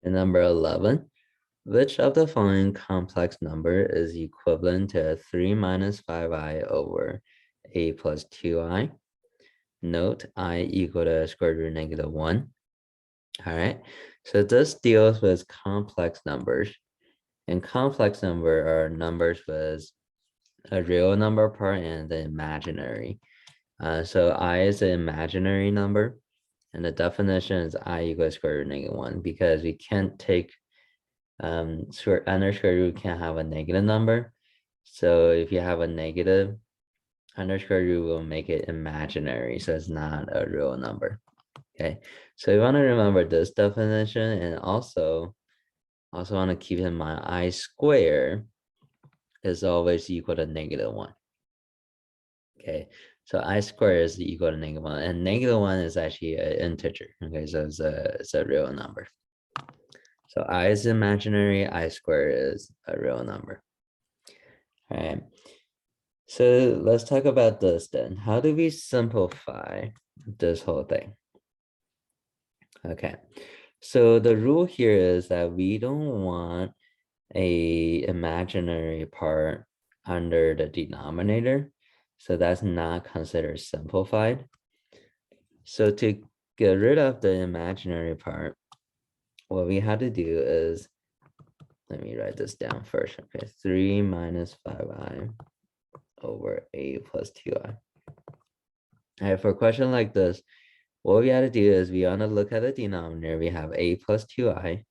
And number 11, which of the following complex number is equivalent to 3 minus 5i over a plus 2i? Note I equal to square root negative 1. All right, so this deals with complex numbers. And complex number are numbers with a real number part and the imaginary. So I is an imaginary number. And the definition is I equals square root negative 1 because we can't take under square root can't have a negative number. So if you have a negative, under square root will make it imaginary. So it's not a real number. Okay, so you want to remember this definition, and also want to keep in mind I square is always equal to negative 1. Okay, so I square is equal to negative 1, and negative 1 is actually an integer. Okay, so it's a real number. So I is imaginary, I square is a real number. All right, so let's talk about this then. How do we simplify this whole thing? Okay, so the rule here is that we don't want a imaginary part under the denominator. So that's not considered simplified. So to get rid of the imaginary part, what we have to do is, let me write this down first. Okay, 3 minus 5i over a plus 2i. All right, for a question like this, what we have to do is we want to look at the denominator. We have a plus 2i.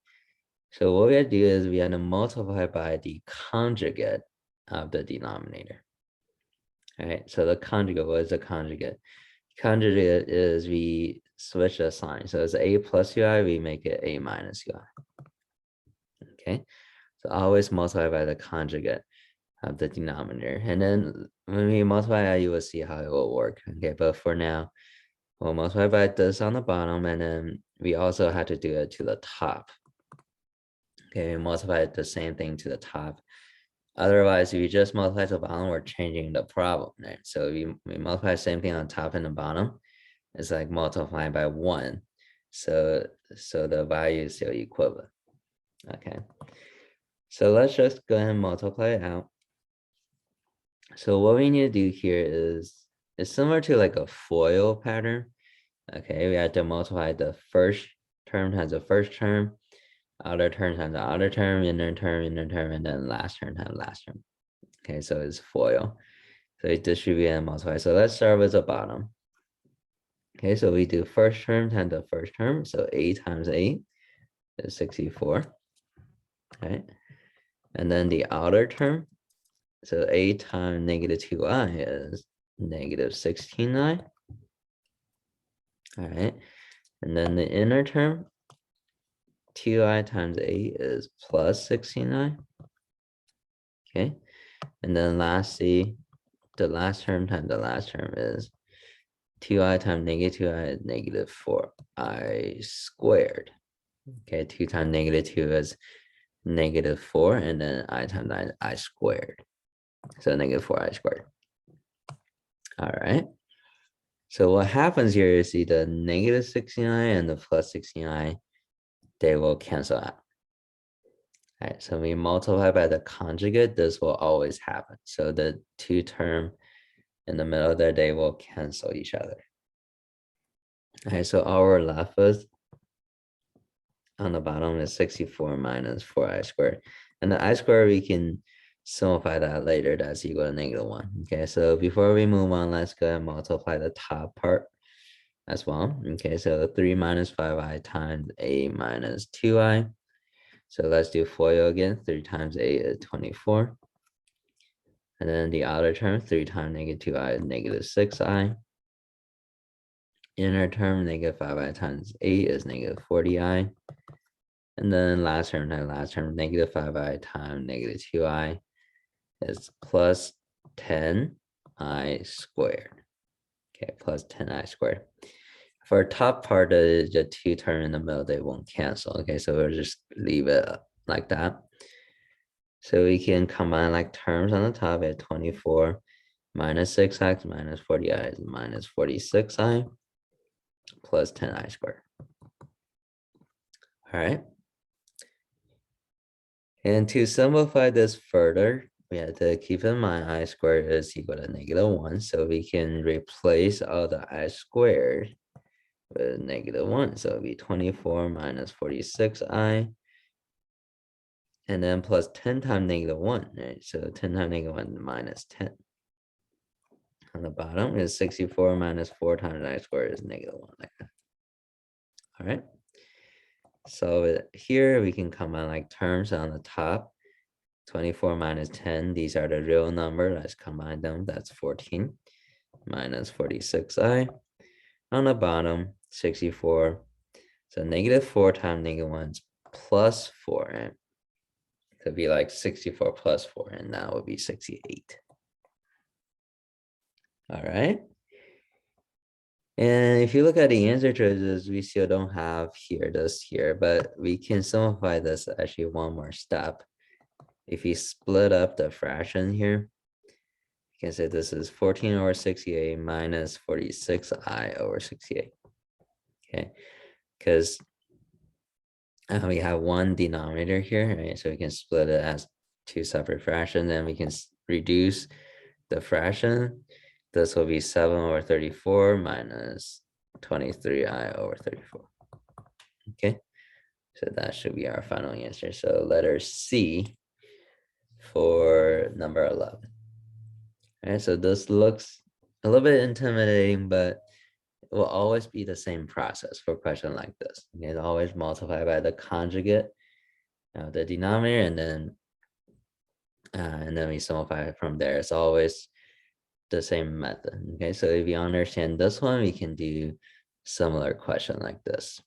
So what we have to do is we have to multiply by the conjugate of the denominator. All right, so the conjugate, what is the conjugate? Conjugate is we switch the sign. So it's a plus ui, we make it a minus ui. Okay, so always multiply by the conjugate of the denominator. And then when we multiply that, you will see how it will work. Okay, but for now, we'll multiply by this on the bottom, and then we also have to do it to the top. Okay, we multiply the same thing to the top. Otherwise, if you just multiply to the bottom, we're changing the problem, right? So we multiply the same thing on top and the bottom. It's like multiplying by 1. So the value is still equivalent. Okay. So let's just go ahead and multiply it out. So what we need to do here is similar to like a FOIL pattern. Okay, we have to multiply the first term times the first term, outer term times the outer term, inner term, and then last term times last term. Okay, so it's FOIL. So we distribute and multiply. So let's start with the bottom. Okay, so we do first term times the first term. So a times 8 is 64. Okay, and then the outer term. So a times negative 2i is negative 16i. All right, and then the inner term, 2i times 8 is plus 16i. Okay, and then lastly, the last term times the last term is 2i times negative 2i is negative 4i squared. Okay, 2 times negative 2 is negative 4, and then I times I squared. So negative 4i squared. All right. So what happens here is see the negative 16i and the plus 16i, they will cancel out. All right, so we multiply by the conjugate, this will always happen. So the two term in the middle there, they will cancel each other. All right, so all we're left with on the bottom is 64 minus 4i squared. And the I squared, we can simplify that later, that's equal to negative 1. Okay, so before we move on, let's go and multiply the top part as well. Okay, so 3 minus 5i times a minus 2i. So let's do FOIL again. 3 times 8 is 24. And then the outer term, 3 times negative 2i is negative 6i. Inner term, negative 5i times 8 is negative 40i. And then last term, negative 5i times negative 2i is plus 10i squared. Okay, plus 10i squared. For top part, the two term in the middle, they won't cancel. Okay, so we'll just leave it like that. So we can combine like terms on the top at 24 minus 6x minus 40i is minus 46i plus 10i squared. All right. And to simplify this further, we have to keep in mind I squared is equal to -1. So we can replace all the I squared with -1. So it'll be 24 minus 46i. And then plus 10 times -1, right? So 10 times -1 minus 10. On the bottom is 64 minus 4 times I squared is -1. Like that. All right. So here we can combine like terms on the top. 24 minus 10, these are the real number. Let's combine them. That's 14 minus 46i. On the bottom, 64. So -4 times -1 is plus 4. Right? It could be like 64 plus 4, and that would be 68. All right. And if you look at the answer choices, we still don't have this here, but we can simplify this actually one more step. If you split up the fraction here, you can say this is 14 over 68 minus 46i over 68. Okay, because we have one denominator here, right? So we can split it as two separate fractions, and we can reduce the fraction. This will be 7 over 34 minus 23i over 34. Okay, so that should be our final answer. So letter C for number 11. All right, so this looks a little bit intimidating, but it will always be the same process for a question like this. You can always multiply by the conjugate of the denominator, and then we simplify it from there. It's always the same method. Okay, so if you understand this one, we can do similar question like this.